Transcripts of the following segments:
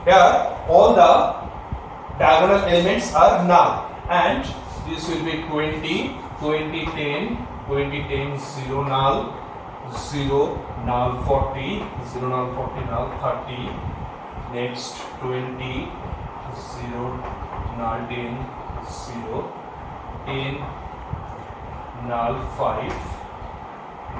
Here all the diagonal elements are null, and this will be 20, 20, 10, 20, 10, 0 null, 0 null 40, 0 null 40 null 30, next 20, 0 null 10, 0, 10 null 5,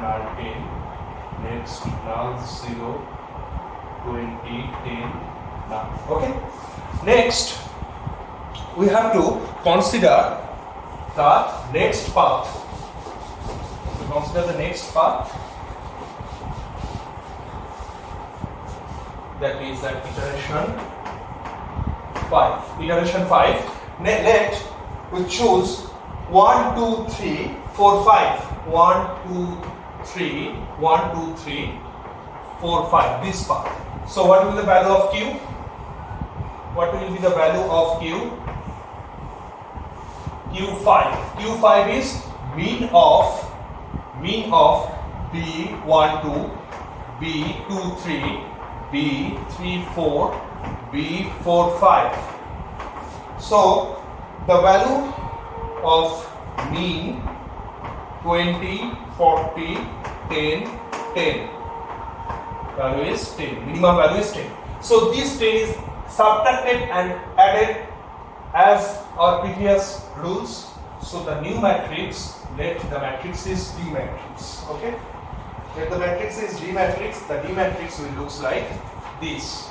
null 10, next null 0, 20, 10 null. Okay. Next we have to consider the next path. We consider the next path, that is at iteration 5. Iteration 5. Let we choose 1, 2, 3, 4, 5. 1, 2, 3, 1, 2, 3, 4, 5. This path. So what will be the value of Q? What will be the value of Q? Q5. Q5 is mean of B12, B23, B34, B45. So the value of mean 20, 40, 10, 10. Value is 10. Minimum value is 10. So this 10 is subtracted and added as our previous rules. So the new matrix, let the matrix is D matrix. Okay. Let the matrix is D matrix. The D matrix will looks like this.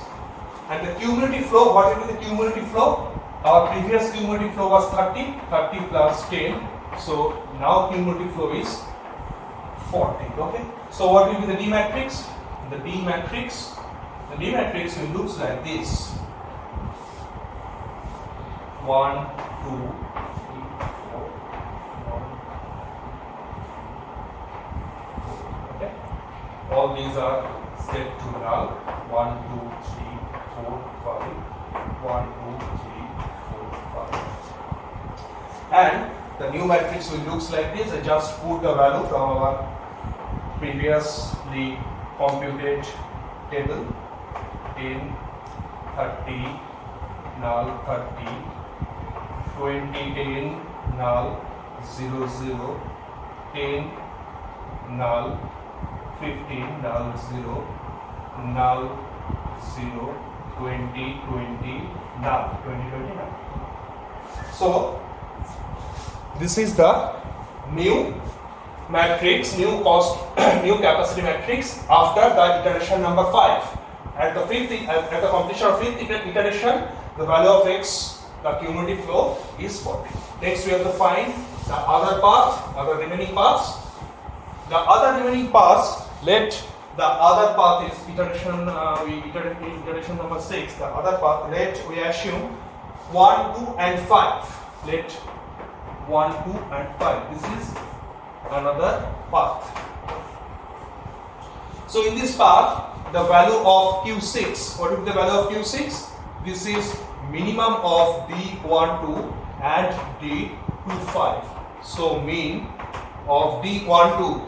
And the cumulative flow, what will be the cumulative flow? Our previous cumulative flow was 30, 30 plus 10. So now cumulative flow is 40. Okay. So what will be the D matrix? The D matrix will looks like this. 1, 2, 3, 4, 1. Okay. All these are set to null. 1, 2, 3, 4, 5. 1, 2, 3, 4, 5. And the new matrix will looks like this. I just put the value from our previously computed table. 10, 30, null 30, 20, 10, null 0, 0, 10, null 15, null 0, null 0, 20, 20, null 20, 20, null. So this is the new matrix, new capacity matrix after the iteration number 5. At the completion of fifth iteration, the value of x, the cumulative flow is 40. Next we have to find the other remaining paths. The other remaining paths, let the other path is iteration number 6. The other path, let we assume 1, 2 and 5. Let 1, 2 and 5. This is another path. So in this path, the value of Q6, what is the value of Q6? This is minimum of D12 and D25. So mean of D12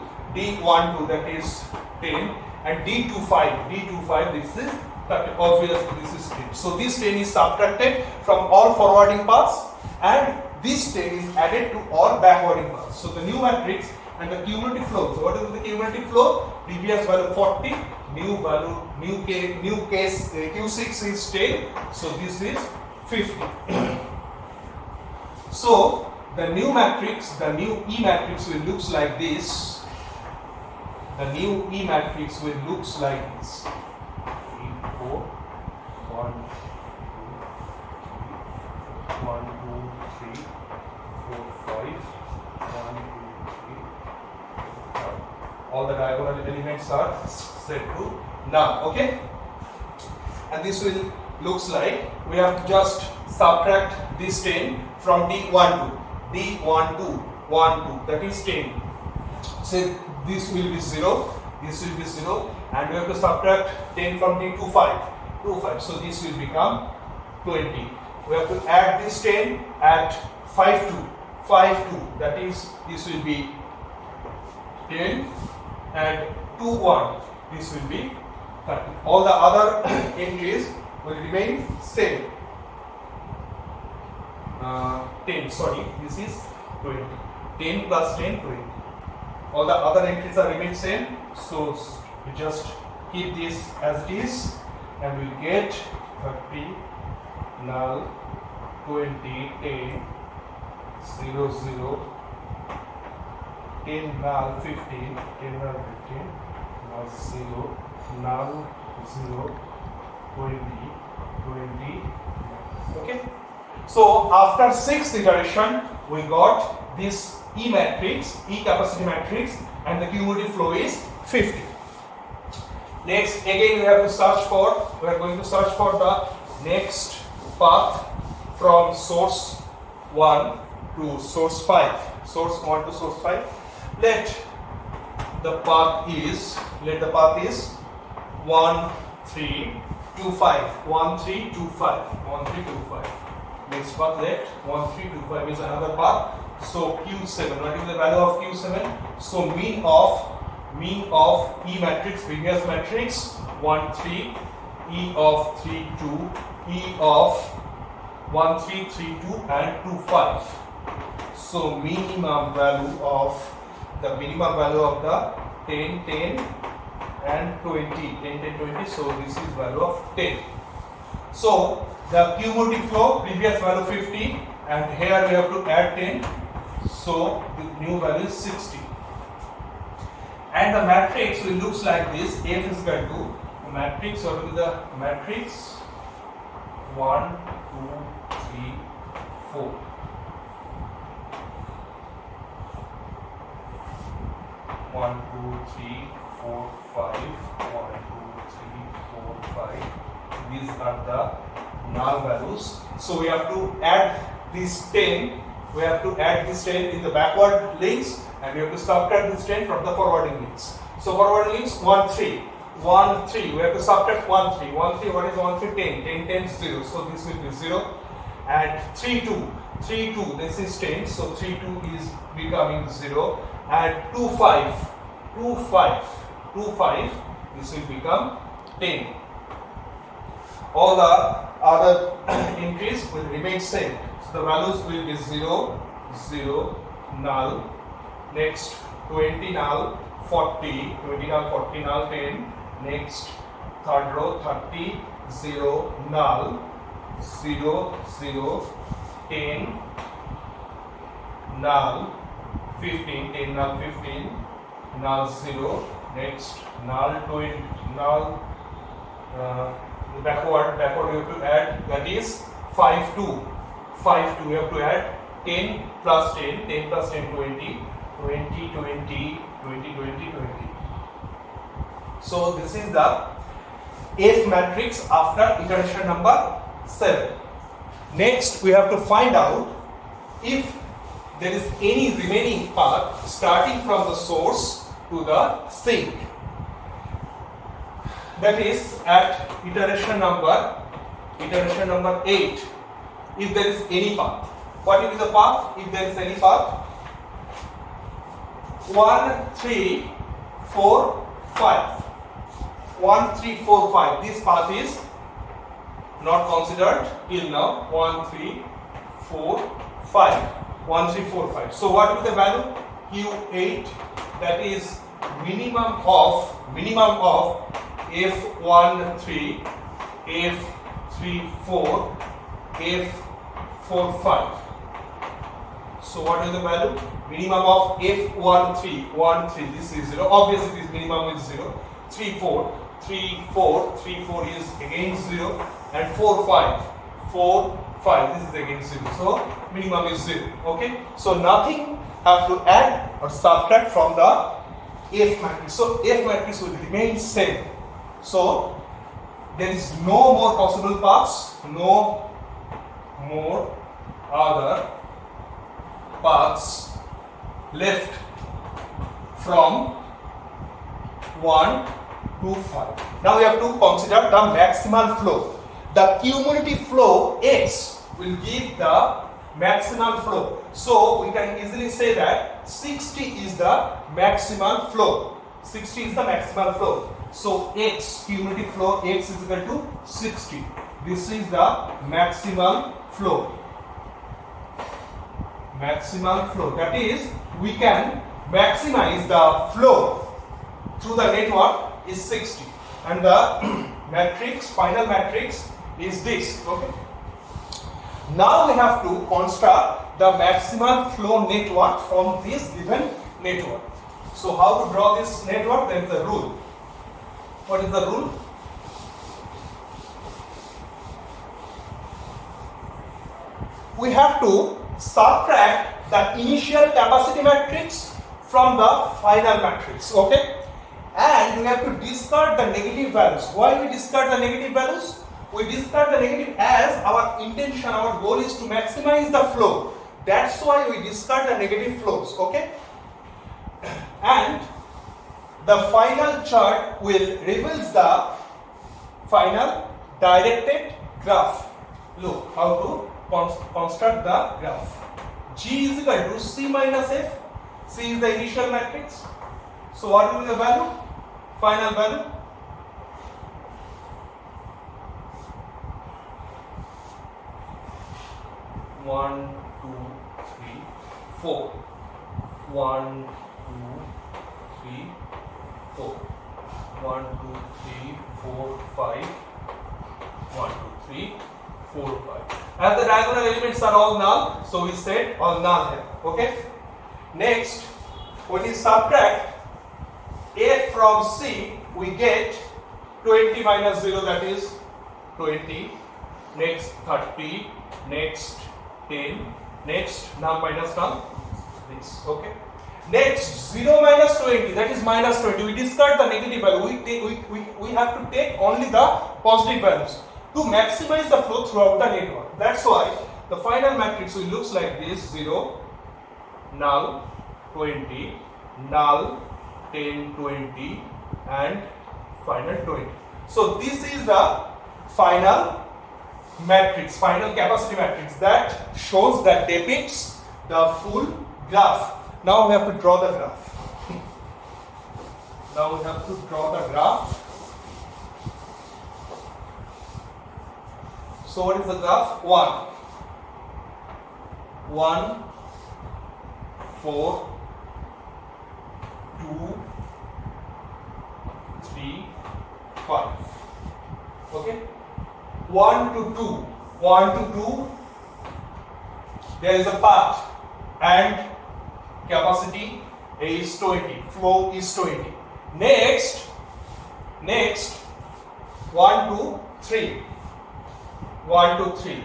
that is 10 and D25 this is 30. Obviously this is 10. So this 10 is subtracted from all forwarding paths and this 10 is added to all backwarding paths. So the new matrix and the cumulative flow. So what is the cumulative flow? Previous value 40, new case Q6 is 10. So this is 50. So the new matrix, the new E matrix will looks like this. The new E matrix will looks like this. 3, 4, 1, 2, 3, 4, 5, 1, 2, 3, 4, 5. All the diagonal elements are set to null. Okay, and this will looks like we have to just subtract this 10 from D12, 1, 2, that is 10. So this will be 0, this will be 0, and we have to subtract 10 from D25, 25. So this will become 20. We have to add this 10 at 5, 2, that is this will be 10 and 2, 1, this will be 30. All the other entries will remain same. 10, sorry, this is 20. 10 plus 10, 20. All the other entries are remain same, so we just keep this as it is, and we get 30 null 20 10 0 0 10 null 15 10 null 15 null 0 null 0 20 20. Okay, so after 6th iteration we got this E matrix, E capacity matrix, and the cumulative flow is 50. Next, again we are going to search for the next path from source 1 to source 5. Source 1 to source 5. Let the path is 1 3 2 5. 1 3 2 5. 1 3 2 5. Next path left 1 3 2 5 is another path. So Q7, what is the value of Q7? So mean of E matrix, previous matrix 1 3, E of 3 2, E of 1 3 3 2 and 2 5. So minimum value of the 10 10 and 20, 10 10 20. So this is value of 10. So the cumulative flow, previous value 50, and here we have to add 10. So the new value is 60. And the matrix will looks like this. F is equal to the matrix, or to the matrix 1 2 3 4. 1 2 3 4 5. 1 2 3 4 5. These are the null values. So we have to add this 10. We have to add this 10 in the backward links, and we have to subtract this 10 from the forwarding links. So forwarding links 1 3. 1 3. We have to subtract 1 3. 1 3. What is 1 3? 10. 10 10 0. So this will be 0. And 3 2. 3 2. This is 10. So 3 2 is becoming 0. And 2 5. 2 5. 2 5. This will become 10. All the other entries will remain same. So the values will be 0 0 null. Next 20 null 40. 20 null 40 null 10. Next third row 30 0 null 0 0 10 null 15 10 null 15 null 0. Next null 20 null backward we have to add, that is 5 2 5 2. We have to add 10 plus 10 10 plus 10 20 20 20 20 20 20. So this is the F matrix after iteration number 7. Next we have to find out if there is any remaining path starting from the source to the sink. That is at iteration number 8. If there is any path, what is the path? If there is any path, 1 3 4 5. 1 3 4 5. This path is not considered till now. 1 3 4 5. 1 3 4 5. So what is the value? Q8, that is minimum of F13, F34, F45. So what is the value? Minimum of F13, 1 3. This is 0. Obviously this minimum is 0. 3 4, 3 4, 3 4 is again 0, and 4 5, 4 5. This is again 0. So minimum is 0. Okay. So nothing have to add or subtract from the F matrix. So F matrix will remain same. So there is no more possible paths, no more other paths left from 1 to 5. Now we have to consider the maximal flow. The cumulative flow X will give the maximal flow. So we can easily say that 60 is the maximal flow. 60 is the maximal flow. So X, cumulative flow X is equal to 60. This is the maximal flow. Maximal flow. That is, we can maximize the flow through the network is 60, and the matrix, final matrix is this. Okay. Now we have to construct the maximal flow network from this given network. So how to draw this network? There is a rule. What is the rule? We have to subtract the initial capacity matrix from the final matrix. Okay. And we have to discard the negative values. Why we discard the negative values? We discard the negative as our intention, our goal is to maximize the flow. That's why we discard the negative flows. Okay. And the final chart will reveals the final directed graph. Look how to construct the graph. G is equal to C minus F. C is the initial matrix. So what will be the value? Final value? One, two, three, four. 1, 2, 3, 4. 1, 2, 3, 4, 5. 1, 2, 3, 4, 5. As the diagonal elements are all null, so we said all null here. Okay. Next, when we subtract F from C, we get 20 minus 0, that is 20. Next 30. Next 10. Next null minus null. This. Okay. Next 0 minus 20, that is minus 20. We discard the negative value. We have to take only the positive values to maximize the flow throughout the network. That's why the final matrix will looks like this: 0, null, 20, null, 10, 20, and final 20. So this is the final matrix, final capacity matrix that shows, that depicts the full graph. Now we have to draw the graph. Now we have to draw the graph. So what is the graph? 1, 4, 2, 3, 5. Okay. 1 to 2. 1 to 2. There is a path and capacity is 20. Flow is 20. Next 1 to 3. 1 to 3.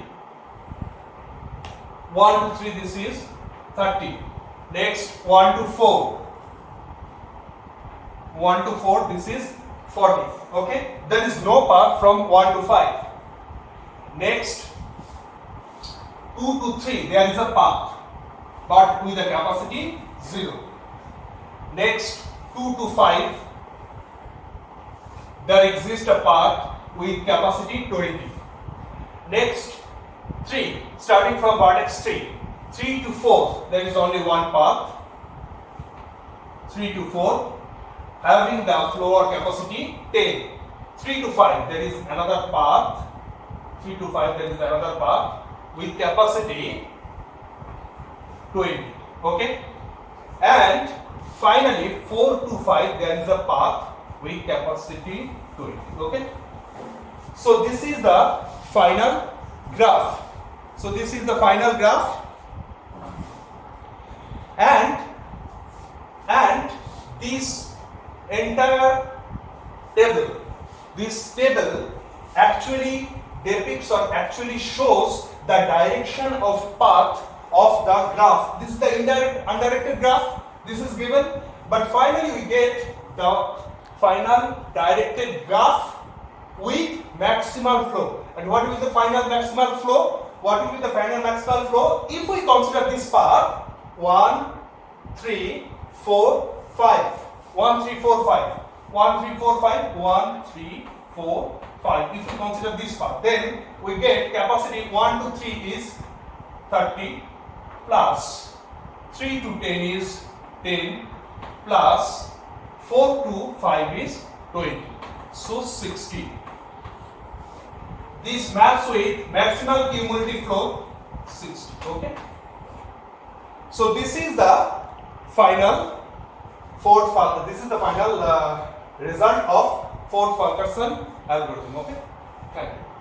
1 to 3, this is 30. Next 1 to 4. 1 to 4, this is 40. Okay. There is no path from 1 to 5. Next 2 to 3, there is a path, but with a capacity 0. Next 2 to 5, there exists a path with capacity 20. Next 3, starting from vertex 3. 3 to 4, there is only one path. 3 to 4, having the flow or capacity 10. 3 to 5, there is another path. 3 to 5, there is another path with capacity 20. Okay. And finally 4 to 5, there is a path with capacity 20. Okay. So this is the final graph. So this is the final graph, and this entire table, this table actually depicts or actually shows the direction of path of the graph. This is the undirected graph. This is given, but finally we get the final directed graph with maximal flow. And what will be the final maximal flow? What will be the final maximal flow? If we consider this path 1, 3, 4, 5. 1, 3, 4, 5. 1, 3, 4, 5. 1, 3, 4, 5. If we consider this path, then we get capacity 1 to 3 is 30 plus 3 to 10 is 10 plus 4 to 5 is 20. So 60. this maps with maximal cumulative flow 60. Okay, so this is the final result of Ford-Fulkerson algorithm. Okay, thank you.